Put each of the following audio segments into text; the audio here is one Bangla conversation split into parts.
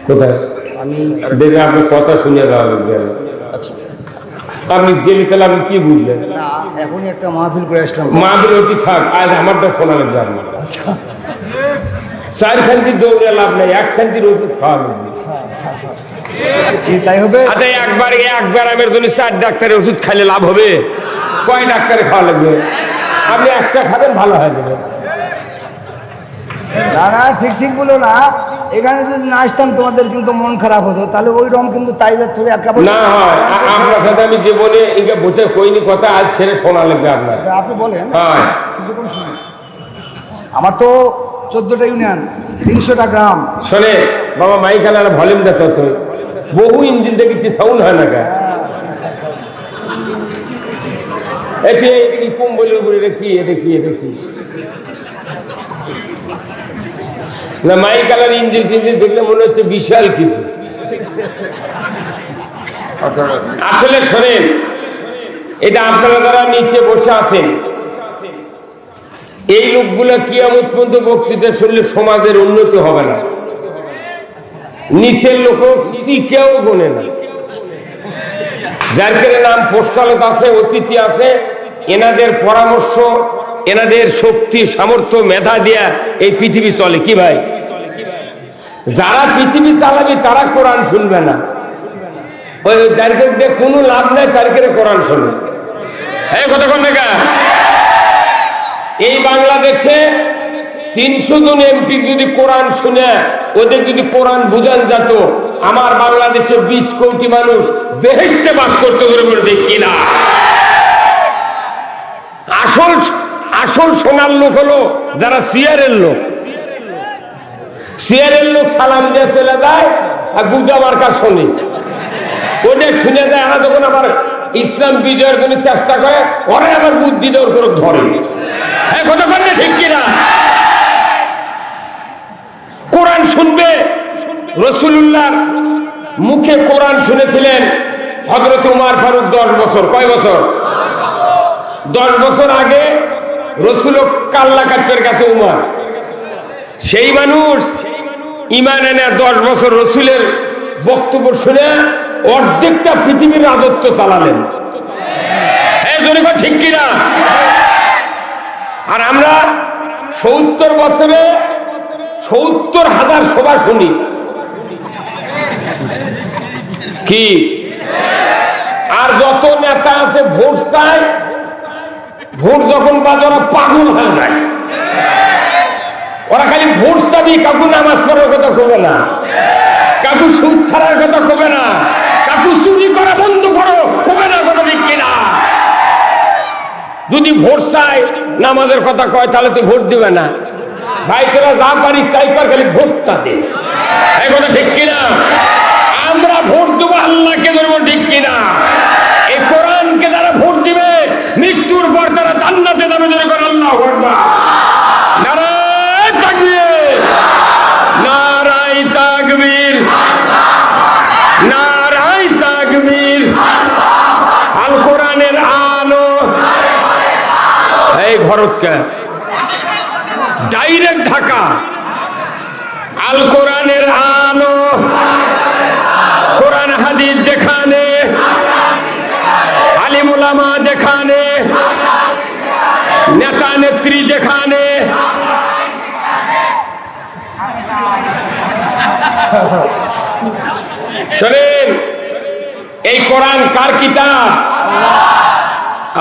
কোথায় আমি দেখে আপনার কথা শুনে গেল। আচ্ছা আপনি গেলে তাহলে আপনি কি বুঝলেন? না, এখনই একটা মাহফিল করে আসলাম। মাহফিল অতি থাক, আজ আমারটা শোনা লাগবে আপনার। আচ্ছা, চার খান্তির দৌড়ে লাভ নাই, এক খান্তির ওষুধ খাওয়া লাগবে। তাই হবে। আচ্ছা একবার আমের জন্য 4 ডাক্তারের ওষুধ খাইলে লাভ হবে? কয় ডাক্তারে খাওয়া লাগবে? আপনি একটা খাবেন, ভালো হয়ে যাবে। না না, ঠিক ঠিক বলো না। এখানে যদি না আসতাম তোমাদের কিন্তু মন খারাপ হতো, তাহলে ওই রকম কিন্তু তাই ধরে না হয় আপনার সাথে আমি জীবনে এইটা বসে কইনি কথা, আজ ছেড়ে শোনা লাগবে আপনার। আপনি বলেন। হ্যাঁ, কিছুক্ষণ শুনুন। আমার তো 14টা ইউনিয়ন, 300টা গ্রাম। শোনে বাবা, মাইক আলার ভলিউম দে তো, বহু ইঞ্জিন দেখেছি, সাউন্ড হয় না কা এটি কুম্বলের উপরে এটা কি না, মাইক আলার ইঞ্জিন টিঞ্জিন দেখলে মনে হচ্ছে বিশাল কিছু। আসলে শোনেন, এটা আপনারা যারা নিচে বসে আছেন, এই লোকগুলো কিয়ামত পর্যন্ত বক্তৃতা শুনলে সমাজের উন্নতি হবে না। নিচের লোক কেউ গোনে না, যার কেন নাম পোস্টালত আছে, অতিথি আছে, এনাদের পরামর্শ, এনাদের শক্তি সামর্থ্য মেধা দিয়া এই পৃথিবী চলে। কি ভাই, যারা পৃথিবী চালাবে তারা কোরআন শুনবে না, ওই যার দিয়ে কোনো লাভ নাই, তার কেড়ে কোরআন শুনবে। এই কথা কোন না? এই বাংলাদেশে 300 জন এমপি যদি কোরআন শুনে, ওদের যদি কোরআন বুঝান যেত, আমার বাংলাদেশে 20 কোটি মানুষ বেহেশতে বাস করতে পারবে। দেখি না, আসল সোনার লোক হলো যারা সিয়ারের লোক। সিয়ারের লোক সালাম দিয়ে চলে যায় আর গুদা মার্কা শোনে, ওদের শুনে যায়। আমরা যখন আবার ইসলাম বিজয়ের জন্য চেষ্টা করে, ওরা আবার বুদ্ধি দেওয়ার করে ধরে। কথা বললে ঠিক কিনা? কোরআন শুনবে, রাসূলুল্লাহর মুখে কোরআন শুনেছিলেন হযরত উমর ফারুক 10 বছর। কয় বছর? 10 বছর আগে রাসূল কাল্লা কাট্টের কাছে উমর, সেই মানুষ ঈমান এনে 10 বছর রাসূলের বক্তব্য শুনে অর্ধেকটা পৃথিবীর রাজত্ব চালালেন। এই জন্য ঠিক কিনা? আর আমরা 70 বছরে 70,000 সভা শুনি। কি আর যত নেতা আছে ভোট চায়, ভোট যখন বাজে ওরা পাগল হয়ে যায়। ওরা খালি ভোট চাবি, কাকু নামাজ পড়ার কথা কবে না, কাকু সুদ ছাড়ার কথা কবে না, কাকু চুরি করা বন্ধ করো কবে না। কথা ঠিক কিনা? যদি ভোট চায়, নামাজের কথা কয়, তাহলে তুই ভোট দিবে না। ভাই তোরা যা পারিস তাই কর, খালি ভোটটা দে। এই কথা ঠিক কিনা? আমরা ভোট দেবো আল্লাহকে ধরবো, ঠিক কিনা? এই কোরআনকে যারা ভোট দিবে, মৃত্যুর পর তারা জান্নাতে যাবে। ধরে করে আল্লাহু আকবার। নারায়ে তাকবীর, নারায়ে তাকবীর, নারায়ে তাকবীর। আল কোরআনের আলো। এই ভরতকে ডাইরেক্ট ঢাকা। আল কোরআনের আলো, কোরআন হাদিস যেখানে, আলিম উলামা যেখানে, নেতা নেত্রী যেখানে। শোনেন, এই কোরআন কার কিতাব?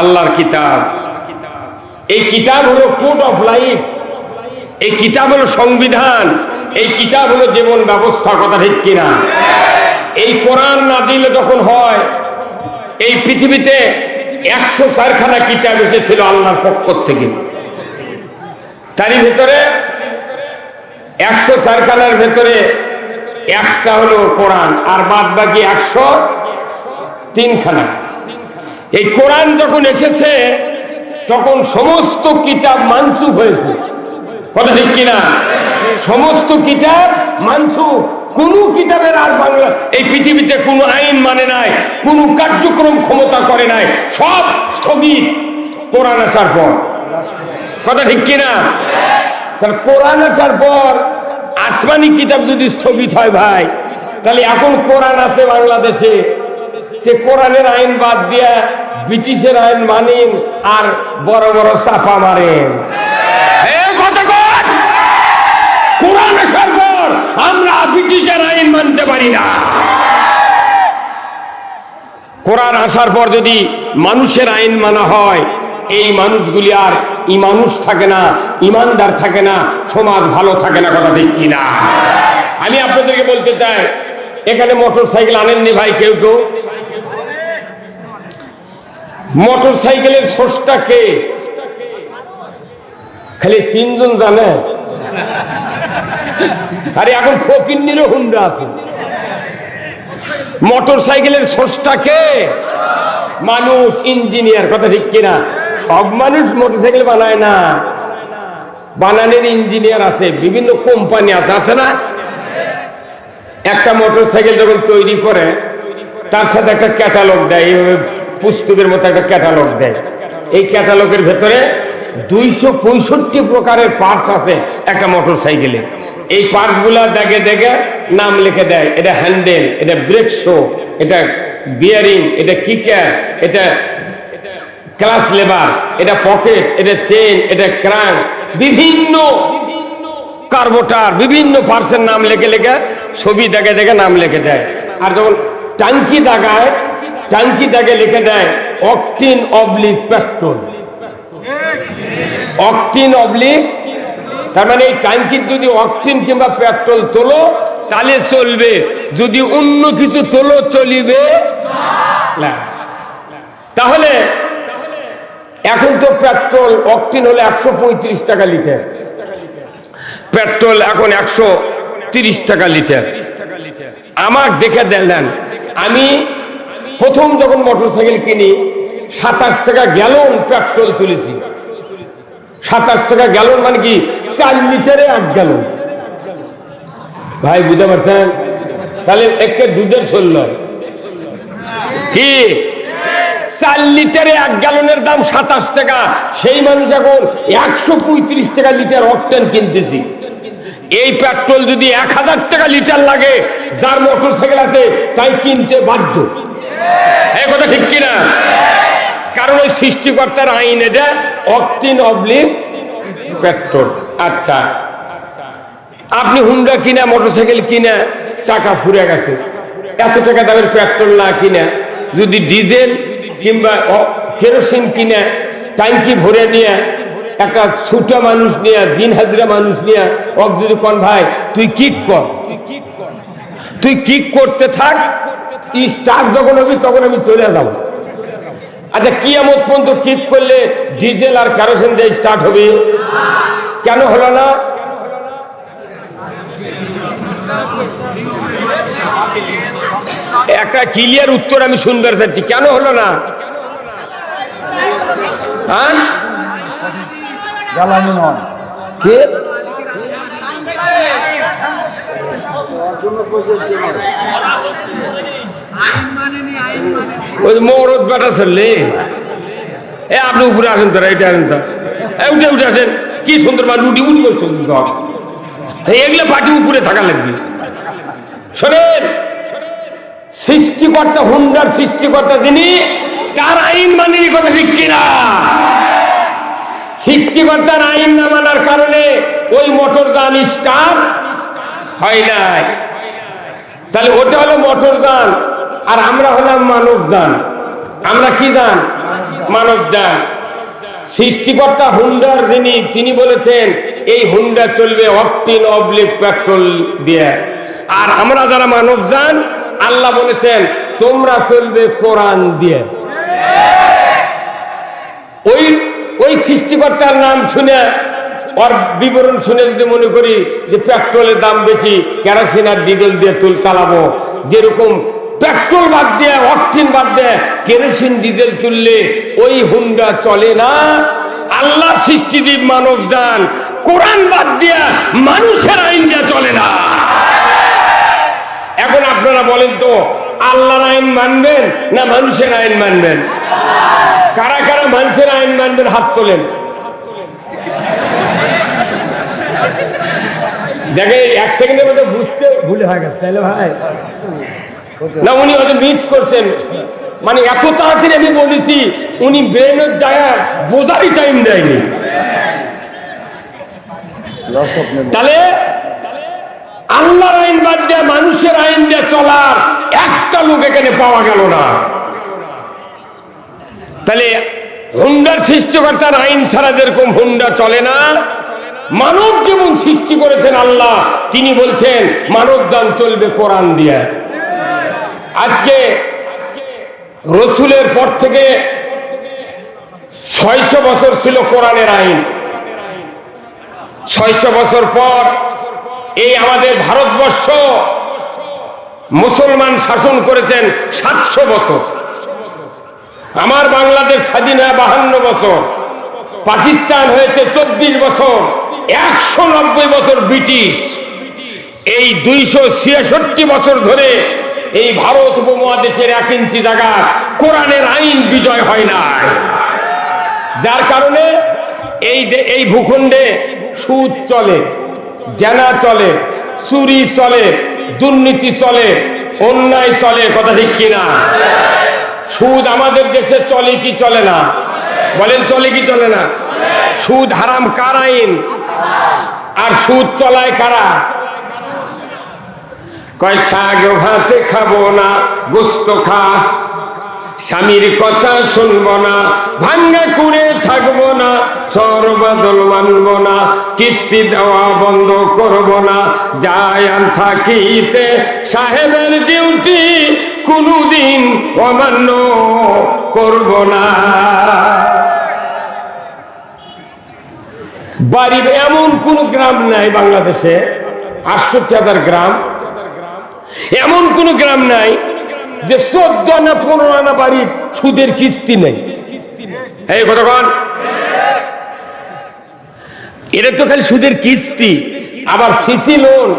আল্লাহর কিতাব। এই কিতাব হলো কোড অফ লাইফ, এই কিতাব হলো সংবিধান, এই কিতাব হলো জীবন ব্যবস্থা। কথা ঠিক কিনা? এই কোরআন নাযিল যখন হয়, এই পৃথিবীতে 104খানা কিতাব এসেছিল আল্লাহর পক্ষ থেকে। তারই ভেতরে 104খানার ভেতরে একটা হলো কোরআন, আর বাদ বাকি 103খানা। এই কোরআন যখন এসেছে, তখন সমস্ত কিতাব মানসুখ হয়েছে। কথা ঠিক কিনা? সমস্ত কিতাব মানসুখ। কোন কিতাবের আর বাংলা এই পৃথিবীতে কোনো আইন মানে নাই, কোনো কার্যক্রম ক্ষমতা করে নাই, সব স্থগিত কোরআন আসার পর। কথা ঠিক কিনা? তাহলে কোরআন আসার পর আসমানি কিতাব যদি স্থগিত হয় ভাই, তাহলে এখন কোরআন আছে বাংলাদেশে, তে কোরআনের আইন বাদ দিয়া ব্রিটিশের আইন মানেন আর বড় বড় চাপা মারেন। কোরআন আসার পর আমরা ব্রিটিশের আইন মানতে পারি না। কোরআন আসার পর যদি মানুষের আইন মানা হয়, এই মানুষগুলি আর মানুষ থাকে না, ইমানদার থাকে না, সমাজ ভালো থাকে না। কথা ঠিক কিনা? আমি আপনাদেরকে বলতে চাই, এখানে মোটর সাইকেল আনেননি ভাই কেউ কেউ? মোটর সাইকেলের স্রষ্টা কে? খালি 3 জন জানে। আরে এখন ফকিন্নিরও হুন্ডা আছে। মোটর সাইকেলের স্রষ্টা কে? মানুষ, ইঞ্জিনিয়ার। কথা ঠিক কিনা? সব মানুষ মোটর সাইকেল বানায় না, বানানোর ইঞ্জিনিয়ার আছে, বিভিন্ন কোম্পানি আছে, আছে না? একটা মোটর সাইকেল যখন তৈরি করে তার সাথে একটা ক্যাটালগ দেয়, এইভাবে পুস্তকের মতো একটা ক্যাটালগ দেয়। এই ক্যাটালগের ভেতরে 265 প্রকারের পার্টস আছে একটা মোটর সাইকেলে। এই পার্টসগুলা দেখে দেখে নাম লিখে দেয়, এটা হ্যান্ডেল, এটা ব্রেক শো, এটা বিয়ারিং, এটা কিকার, এটা ক্লাস লেবার, এটা পকেট, এটা চেন, এটা ক্রাঙ্ক, বিভিন্ন কার্বোটার, বিভিন্ন পার্টসের নাম লিখে লিখে ছবি দেখে দেখে নাম লিখে দেয়। আর যখন টাঙ্কি দাগায়, টাঙ্কি দাগে লিখে দেয় অকটিন অবলিক পেট্রোল, অকটিন অবলিক। তার মানে এই ট্যাঙ্কির যদি অকটিন কিংবা পেট্রোল তোলো তাহলে চলবে, যদি অন্য কিছু তোলো চলিবে না। তাহলে এখন তো পেট্রোল অকটিন হলে 135 টাকা লিটার, পেট্রোল এখন 130 টাকা লিটার। আমার দেখে দেখলেন, আমি প্রথম যখন মোটর সাইকেল কিনি 27 টাকা গ্যালন পেট্রোল তুলেছি। 27 টাকা গ্যালন মানে কি? 4 লিটারে 1 গ্যালন। ভাই বুঝতে পারছেন? তাহলে একে দুধের চলল কি? 4 লিটারে 1 গ্যালনের দাম 27 টাকা। সেই মানুষ এখন 135 টাকা লিটার অকটেন কিনতেছি। এই পেট্রোল যদি 1000 টাকা লিটার লাগে, যার মোটর সাইকেল আছে তাই কিনতে বাধ্য। এই কথা ঠিক কিনা? কারণ ওই সৃষ্টিকর্তার আইন, এটা অকটিন অবলিক পেট্রোল। আচ্ছা, আপনি হুন্ডা কিনা, মোটর সাইকেল কিনা টাকা ফুরে গেছে, এত টাকা দামের পেট্রোল না কিনা যদি ডিজেল কিংবা কেরোসিন কিনে ট্যাঙ্কি ভরে নিয়ে একটা ছোট মানুষ নিয়ে, দিন হাজিরা মানুষ নিয়ে, ওক যদি কোন ভাই তুই কিক কর, তুই কিক করতে থাক, স্টার্ট যখন হবি তখন আমি চলে যাব। আচ্ছা, কিয়ামত পর্যন্ত কিক করলে ডিজেল আর কেরোসিন দিয়ে স্টার্ট হবে? কেন হলো না? একটা ক্লিয়ার উত্তর আমি শুনতে চাচ্ছি, কেন হলো না? হ্যাঁ, জ্বালানি নয় কে? ওই মরদ বেটা চললে। আপনি উপরে আসেন, তোরা এটা আসেন, তো উঠে উঠে আসেন। কি সুন্দর মানুষ উঠি উঠ করতো, এগুলো পার্টি উপরে থাকা লাগবে। শোনেন, সৃষ্টিকর্তা, হুন্ডার সৃষ্টিকর্তা যিনি, তার আইন মানেনি। কথা ঠিক কিনা? সৃষ্টিকর্তার আইন না মানার কারণে ওই মোটর গান স্টার্ট হয় নাই। তাহলে ওটা হলো মোটর গান, আর আমরা হলাম মানব গান। আমরা কি গান? মানব গান। সৃষ্টিকর্তা হুন্ডার যিনি, তিনি বলেছেন এই হুন্ডা চলবে অকটিন অবলিক পেট্রোল দিয়ে। আর আমরা যারা মানব যান, আল্লাহ বলেছেন তোমরা চলবে কোরআন দিয়ে। ওই ওই সৃষ্টিকর্তার নাম শুনে, ওর বিবরণ শুনে যদি মনে করি যে পেট্রোলের দাম বেশি, কেরোসিন আর ডিজেল দিয়ে চালাবো, যেরকম পেট্রোল বাদ দিয়ে, অকটিন বাদ দিয়ে কেরোসিন ডিজেল তুললে ওই হুন্ডা চলে না। আল্লাহ সৃষ্টিজীব মানব যান, কোরআন বাদ দিয়া মানুষের আইন দিয়ে চলে না। এখন আপনারা বলেন তো, আল্লাহর আইন মানবেন না মানুষের আইন মানবেন? কারা কারা মানুষের আইন মানবেন? হাত তোলেন দেখে 1 সেকেন্ডের মধ্যে বুঝতে ভুলে হয়ে গেছে, তাইলে ভাই না উনি হয়তো মিস করছেন, মানে এত তাড়াতাড়ি আমি বলেছি উনি ব্রেনের জায়গায় বোঝাই টাইম দেয়নি। তাহলে আল্লাহর আইন বাদ দিয়ে মানুষের আইন দিয়ে চলার একটা লোক এখানে পাওয়া গেল না। তাহলে হুন্ডার সৃষ্টিকর্তার আইন ছাড়া যেরকম হুন্ডা চলে না, মানব যেমন সৃষ্টি করেছেন আল্লাহ, তিনি বলছেন মানব জান চলবে কোরআন দিয়ে। আজকে রসুলের পর থেকে 600 বছর ছিল কোরআনের আইন। 600 বছর পর এই আমাদের ভারতবর্ষ মুসলমান শাসন করেছেন 700 বছর। আমার বাংলাদেশ স্বাধীন হয় 52 বছর, পাকিস্তান হয়েছে 24 বছর, 190 বছর ব্রিটিশ। এই 266 বছর ধরে এই ভারত উপমহাদেশের 1 ইঞ্চি জায়গা কোরআনের আইন বিজয় হয় না, যার কারণে এই ভূখণ্ডে সুদ চলে, জেনা চলে, চুরি চলে, দুর্নীতি চলে, অন্যায় চলে। কথা ঠিক কিনা? সুদ আমাদের দেশে চলে কি চলে না? বলেন চলে কি চলে না? সুদ হারাম কার আইন? আর সুদ চলায় কারা? কয় শাক ভাতে খাবো না, গোস্ত খা, স্বামীর কথা শুনবো না, ভাঙ্গা করে থাকবো না, সর্বদল মানবো না, কিস্তি দেওয়া বন্ধ করবো না, যায় আন থাকিতে সাহেবের ডিউটি কোনদিন অমান্য করবো না। বাড়ি এমন কোন গ্রাম নাই বাংলাদেশে, 68,000 গ্রাম, এমন কোন গ্রাম নাই যে 14 আনা 15 আনা বাড়ির সুদের কিস্তি নেই। এই কতক্ষণ এটা তো খালি সুদের কিস্তি, আবার সিসি লোন,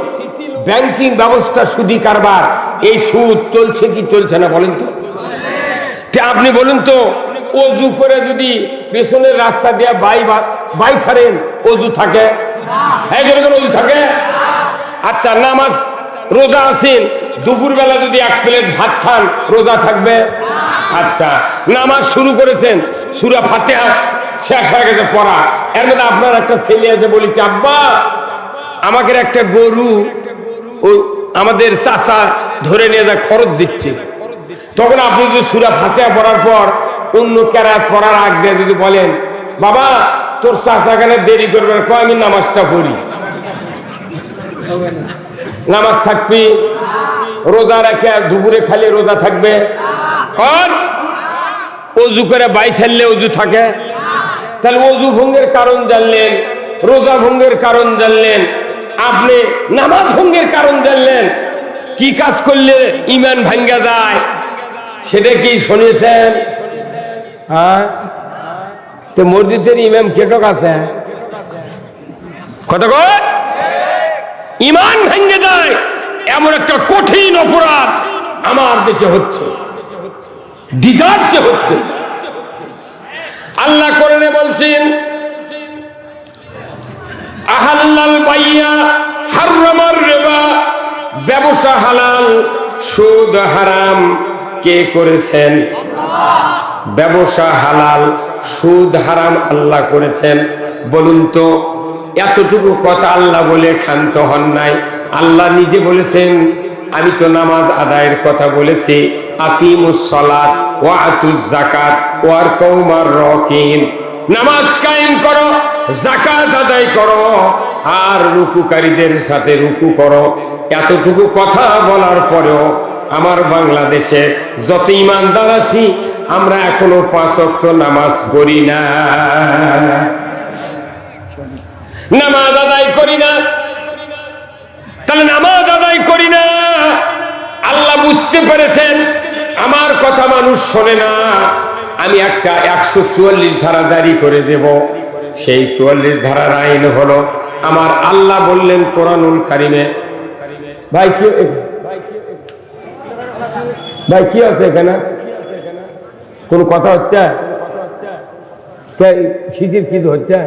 ব্যাংকিং ব্যবস্থা, সুদি কারবার। এই সুদ চলছে কি চলছে না বলেন তো? আপনি বলুন তো, অজু করে যদি পেছনের রাস্তা দিয়ে বাই ছাড়েন, অজু থাকে? অজু থাকে? আচ্ছা, নামাজ রোজা আছেন, দুপুর বেলা যদি 1 প্লেট ভাত খান, রোজা থাকবে? আচ্ছা, নামাজ শুরু করেছেন, সূরা ফাতিহা শেষ হয়ে গেছে পড়া, এর মধ্যে আপনার একটা ছেলে আছে বলিছে, আব্বা আমাকে একটা গরু ও আমাদের চাচা ধরে নিয়ে যা খরচ দিচ্ছে। তখন আপনি যদি সূরা ফাতিহা পড়ার পর অন্য কেরাত পড়ার আগে যদি বলেন, বাবা তোর চাচা কেন দেরি করবে, কয় আমি নামাজটা পড়ি, নামাজ থাকবি? রোজা রেখে দুপুরে খালি রোজা থাকবে? কর অজু করে বাই ছাড়লে অজু থাকে? তাহলে অজু ভঙ্গের কারণ জানলেন, রোজা ভঙ্গের কারণ জানলেন, আপনি নামাজ ভঙ্গের কারণ জানলেন। কি কাজ করলে ঈমান ভাঙ্গা যায় সেটা কি শুনেছেন? হ্যাঁ, তো মসজিদের ইমাম কেটক আছে কত কর ঈমান ভেঙে যায় এমন একটা কঠিন অপরাধ আমার দেশে হচ্ছে, দ্বিধার্থে হচ্ছে। আল্লাহ কোরআনে বলছেন, আহাল্লাল বাইয়া হারামার রিবা, ব্যবসা হালাল সুদ হারাম। কে করেছেন? ব্যবসা হালাল সুদ হারাম আল্লাহ করেছেন। বলুন তো, এতটুকু কথা আল্লাহ বলে ক্ষান্ত হন নাই। আল্লাহ নিজে বলেছেন, আমি তো নামাজ আদায়ের কথা বলেছি, আকিমুস সালাত ওয়া আতুজ যাকাত ওয়ারকাউ মার রাকিন। নামাজ কায়েম করো, যাকাত আদায় করো, আর রুকুকারীদের সাথে রুকু করো। এতটুকু কথা বলার পরেও আমার বাংলাদেশে যত ইমানদার আছি আমরা এখনো 5 ওয়াক্ত নামাজ পড়ি না, নামাজ আদায় করি না। তাহলে নামাজ আদায় করি না, আল্লাহ বুঝতে পেরেছেন আমার কথা মানুষ শোনে না, আমি একটা 144 ধারা জারি করে দেব। সেই 44 ধারার আইন হলো, আমার আল্লাহ বললেন কোরআনুল কারিমে, ভাই কি ভাই কি হচ্ছে এখানে? কোন কথা হচ্ছে? শীতের কি হচ্ছে?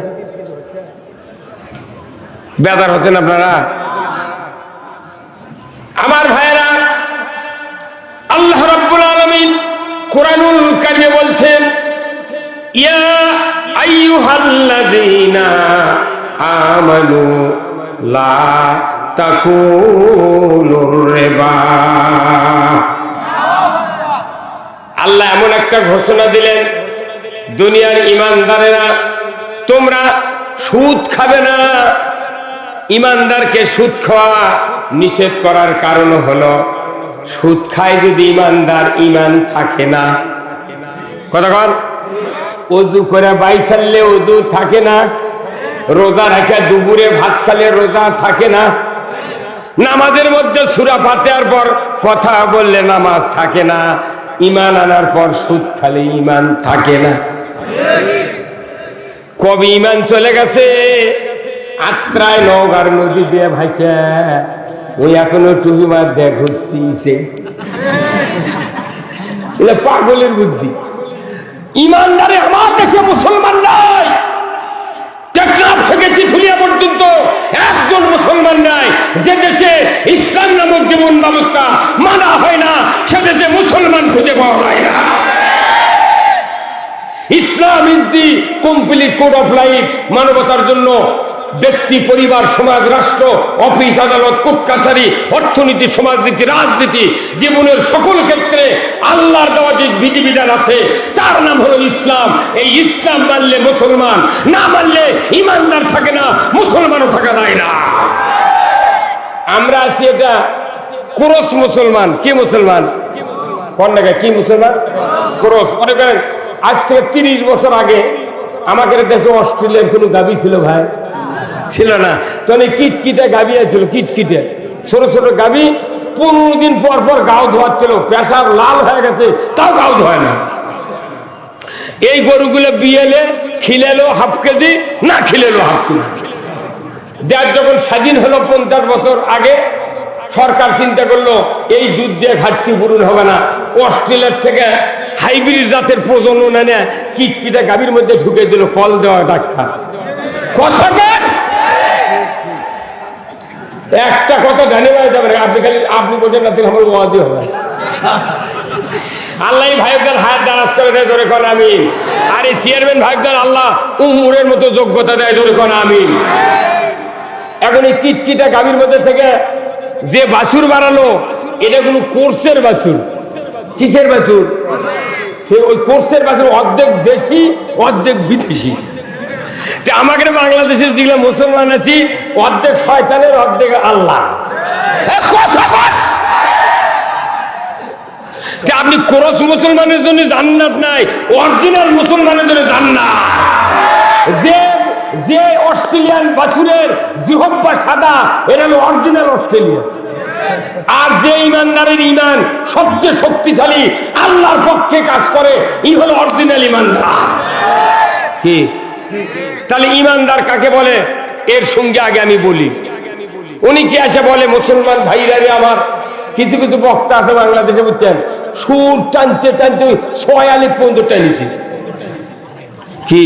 বেদার হচ্ছেন আপনারা? ইয়া আইয়ুহাল্লাযীনা আমানু লা তাকুলুর রিবা। আল্লাহ এমন একটা ঘোষণা দিলেন, দুনিয়ার ঈমানদারেরা তোমরা সুদ খাবে না। ঈমানদারকে সুদ খাওয়া নিষেধ করার কারণ হলো সুদ খায় যদি ঈমানদার, ঈমান থাকে না। কতক্ষণ ওযু করে বাইসাললে ওযু থাকে না, রোজা রাখা দুপুরে ভাত খেলে রোজা থাকে না, নামাজের মধ্যে সূরা ফাতিহার পর কথা বললে নামাজ থাকে না, ঈমান আনার পর সুদ খেলে ঈমান থাকে না। কবে ঈমান চলে গেছে? আত্রায় নওগাঁর নদী দিয়ে ভাইসা ওই এখনো টুপি মার দিয়ে ঘুরতেছে। পাগলের বুদ্ধি। ঈমানদারে আমার দেশে মুসলমান নাই, টেকনাফ থেকে চিঠুলিয়া পর্যন্ত একজন মুসলমান নাই। যে দেশে ইসলাম নামক জীবন ব্যবস্থা মানা হয় না, সে দেশে মুসলমান খুঁজে পাওয়া যায় না। Islam is the complete code of life. মানবতার জন্য ব্যক্তি, পরিবার, সমাজ, রাষ্ট্র, অফিস, আদালত, কোর্ট কাছারি, অর্থনীতি, সমাজনীতি, রাজনীতি, জীবনের সকল ক্ষেত্রে আল্লাহর দেওয়া যে বিধিবিধান আছে তার নাম হলো ইসলাম। এই ইসলাম মানলে মুসলমান, না মানলে ঈমানদার থাকে না, মুসলমানও থাকা যায় না। আমরা আছি এটা ক্রস মুসলমান। কি মুসলমান? কোন জায়গায় কি মুসলমান? ক্রস। মনে করেন আজ থেকে 30 বছর আগে আমাদের দেশে অস্ট্রেলিয়ার কোনো গাবি ছিল ভাই? ছিল না। তখন কিটকিটে গাবি আছিল, কিটকিটে ছোট ছোট গাবি। 15 দিন পর পর গাও ধোয়াচ্ছিল, পেশাব লাল হয়ে গেছে, তাও গাও ধোয় না। এই গরুগুলো বিয়েলে খিলেলো হাফ কেজি, না খিলেলো হাফ কেজি। দেশ যখন স্বাধীন হলো 50 বছর আগে, সরকার চিন্তা করলো এই দুধ দিয়ে ঘাটতি পূরণ হবে না, অস্ট্রেলিয়ার থেকে হাইব্রিড জাতের প্রজনন এনে কিটকিটা গাভীর মধ্যে ঢুকে দিল, কল দেওয়া ডাক্তার। কথা একটা কথা ধন্যবাদ যাবে, আপনি খালি আপনি বলছেন না, আমার ওয়াদি হবে। আল্লাহ ভাইদের হাত দারাজ করে দেয়, ধরে কোন আমিন। আর এই চেয়ারম্যান ভাইদের আল্লাহ উমরের মতো যোগ্যতা দেয়, ধরে কোন আমিন। এখন এই কিটকিটা গাভীর মধ্যে থেকে যে বাছুর বাড়ালো, এটা কোনো কোর্সের বাছুর। কিসের বাছুর? সে ওই কোর্সের বাছুর, অর্ধেক দেশি অর্ধেক বিদেশি। আমাকে বাংলাদেশের দিকে মুসলমান আছি, অর্ধেক শয়তানের অর্ধেক আল্লাহ। আপনি ক্রস মুসলমানের জন্য জান্নাত নাই, অরিজিনাল মুসলমানের জন্য জান্নাত। যে অস্ট্রেলিয়ান বাছুরের জিহব্বা সাদা, এটা হলো অরিজিনাল অস্ট্রেলিয়া। আর যে ইমানদারের ইমান সবচেয়ে শক্তিশালী, আল্লাহর পক্ষে কাজ করে, ই হলো অরিজিনাল ইমানদার। কি তাহলে ইমানদার কাকে বলে? এর সঙ্গে আগে আমি বলি। উনি কি এসে বলে, মুসলমান ভাইরা রে আমার, কিছু কিছু বক্তা আছে বাংলাদেশে, বুঝছেন, সুর টানতে টানতে 6 আলিফ পর্যন্ত টানিছি। কি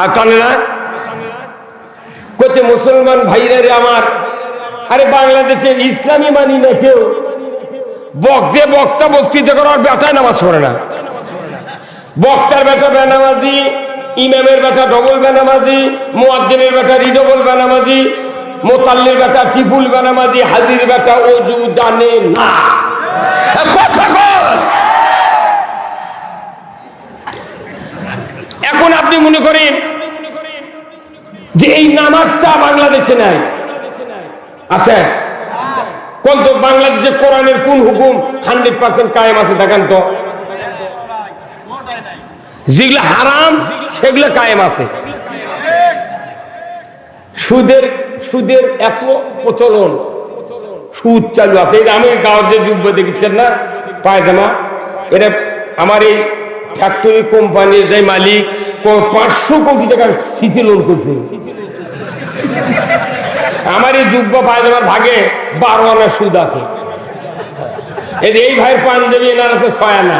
আর টানে না? কোথায় মুসলমান ভাইরা রে আমার। আরে বাংলাদেশে ইসলামী মানি না কেউ। যে বক্তা বক্তৃতা করার বেটায় নামাজ পড়ে না। বক্তার বেটা বেনামাজি, ইমামের বেটা ডবল বেনামাজি, মুয়াজ্জিনের বেটা রিডবল বেনামাজি, মোতাল্লির বেটা টিপুল বেনামাজি, হাজির বেটা ওযু জানে না। এখন আপনি মনে করেন যে এই নামাজটা বাংলাদেশে নাই, আছে কোন? তো বাংলাদেশে কোরআনের কোন হুকুম 100% কায়েম আছে দেখান তো। যেগুলো হারাম সেগুলো কায়েম আছে। সুদের এত প্রচলন, সুদ চালু আছে। আমি গাঁৱত যে যুব্য দেখছেন না পায়জামা, এটা আমার এই ফ্যাক্টরি কোম্পানির যে মালিক 500 কোটি টাকার সিসি লোন করছে। আমার এই যুব্য পায়জামার ভাগে 12 আনা সুদ আছে। এই ভাইয়ের পাঞ্জাবি এনার আছে 6 আনা,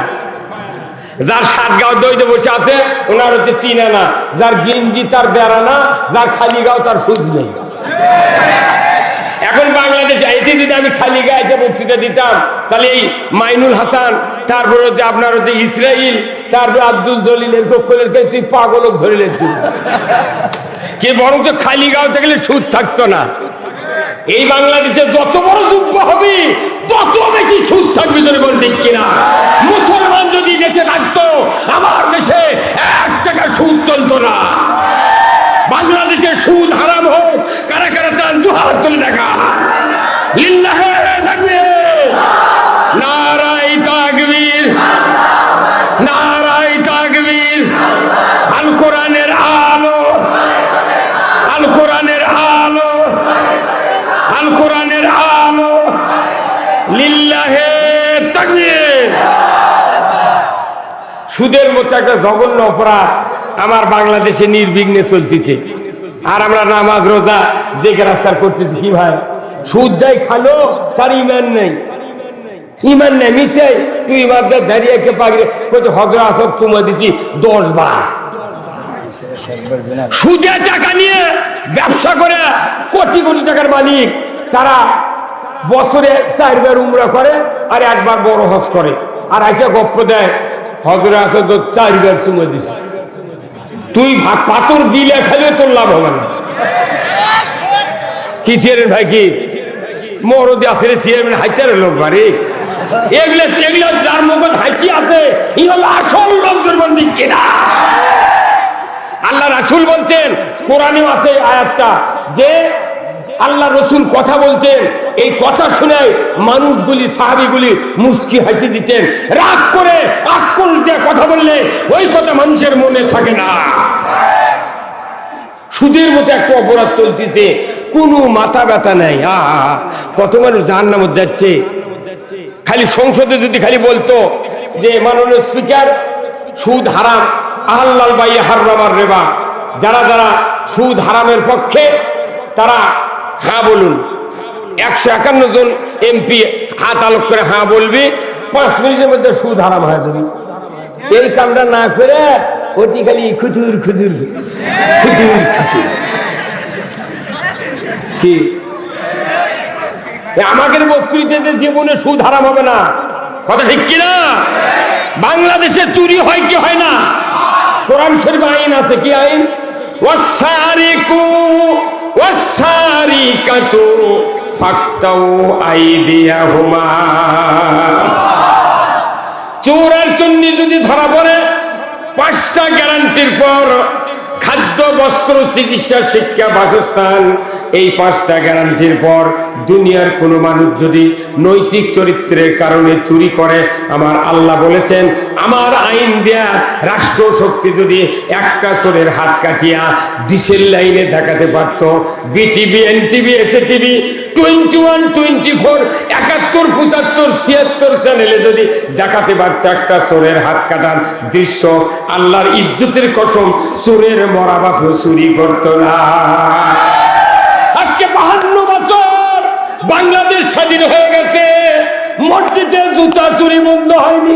যার 7 গাঁও দইতে বসে আছে ওনার হচ্ছে 3 আনা, যার গেঞ্জি তার 1.5 আনা, যার খালি গাঁও তার সুদ নেই। এখন বাংলাদেশ বাংলাদেশে এটি যদি আমি খালি গায়ে এসে বক্তৃতা দিতাম, তাহলে এই মাইনুল হাসান, তারপরে হচ্ছে আপনার হচ্ছে ইসরাইল, তারপরে আব্দুল জলিলের গোকলেরকে তুই পাগলক ধরিলে তুই কে, বরং তো খালি গাঁও থাকলে সুদ থাকতো না। এই বাংলাদেশে যত বড় যুদ্ধ হবে তত বেশি সুদ থাকবে, তোর বল ঠিক কিনা? মুসলমান যদি দেশে থাকতো, আমার দেশে 1 টাকা সুদ চলতো না। বাংলাদেশের সুদ হারাম হোক, কারা কারা চান 2 হাত তুলে দেখা। লিল্লাহে তাকবীর, নারায়ে তাকবীর, নারায়ে তাকবীর। আল কোরআনের আলো, আল কোরআনের আলো, আল কোরআনের আলো। লিল্লাহে তাকবীর। সুদের মতো একটা জঘন্য অপরাধ আমার বাংলাদেশে নির্বিঘ্নে চলতেছে, আর আমরা নামাজ রোজা দেখে রাস্তার করতেছি। কি ভাই, সুদ যাই খালো তার ইমান নেই, ইমান নেই মিশে তুই ইমানদার দাঁড়িয়ে কে পাগড়ে কত হজরা আসব চুমা দিছি 10 বার। সুদের টাকা নিয়ে ব্যবসা করে কোটি কোটি টাকার মালিক, তারা বছরে 4 বার উমরা করে আর 1 বার বড় হজ করে, আর আইসা গপ্প দেয় হজরে আসো তো 4 বার চুমা দিছি। তুই পাথর দিলে খালি তোর লাভ হবে না। কি চেয়ারের ভাই, কি মরদি আছে রে চেয়ারম্যান হাইচারের লোক বাড়ি, এগুলো এগুলো যার মুখ হাসি আছে এই হলো আসল লোকজন বন্দি কিনা। আল্লাহ রাসূল বলছেন, কোরআনেও আছে আয়াতটা, যে আল্লাহ রসুল কথা বলতেন, এই কথা শুনে মানুষগুলি সাহাবীগুলি মুস্কি হাসি দিতেন। রাগ করে আক্কল দিয়ে কথা বললে ওই কথা মানুষের মনে থাকে না। সুদের মতো একটা অপরাধ চলতেছে, কোনো মাথা ব্যথা নাই। কত মানুষ জাহান্নামে যাচ্ছে। খালি সংসদে যদি খালি বলতো যে মাননীয় স্পিকার সুদ হারাম, আহাল্লাল বাই হারামার রেবা, যারা যারা সুদ হারামের পক্ষে তারা হ্যাঁ বলুন। 151 জন এমপি হাত আলোক করে হ্যাঁ বলবি, 5 মিনিটের মধ্যে সুদ হারাম হয়ে যাবে। এই কামটা না করে ওটি খালি খুচুর খুচুর খুচুর খুচুর। কি আমাদের বক্তৃতাতে জীবনে সুদ হারাম হবে না, কথা ঠিক কিনা? বাংলাদেশে চুরি হয় কি হয় না? কোরআন শরীফ আইন আছে, কি আইন? ওয়াসারিকু ওয়াসারিকাতু ফাক্তাউ আইদিয়াহুমা। চোর আর চুন্নি যদি ধরা পড়ে, 5টা গ্যারান্টির পর খাদ্য, বস্ত্র, চিকিৎসা, শিক্ষা, বাসস্থান, এই 5টা গ্যারান্টির পর দুনিয়ার কোনো মানুষ যদি নৈতিক চরিত্রের কারণে চুরি করে, আমার আল্লাহ বলেছেন আমার আইন দেয়া রাষ্ট্র শক্তি যদি একটা চোরের হাত কাটিয়া ডিসেল লাইনে দেখাতে পারত, বিটিভি, এনটিভি, এসএটিভি, 21, 24, 71, 75, 76 চ্যানেলে যদি দেখাতে পারত একটা চোরের হাত কাটার দৃশ্য, আল্লাহর ইজ্জতের কসম চোরের মরা বাপু চুরি করত না। আজকে 52 বছর বাংলাদেশ স্বাধীন হয়ে গেছে, মসজিদের জুতা চুরি বন্ধ হয়নি।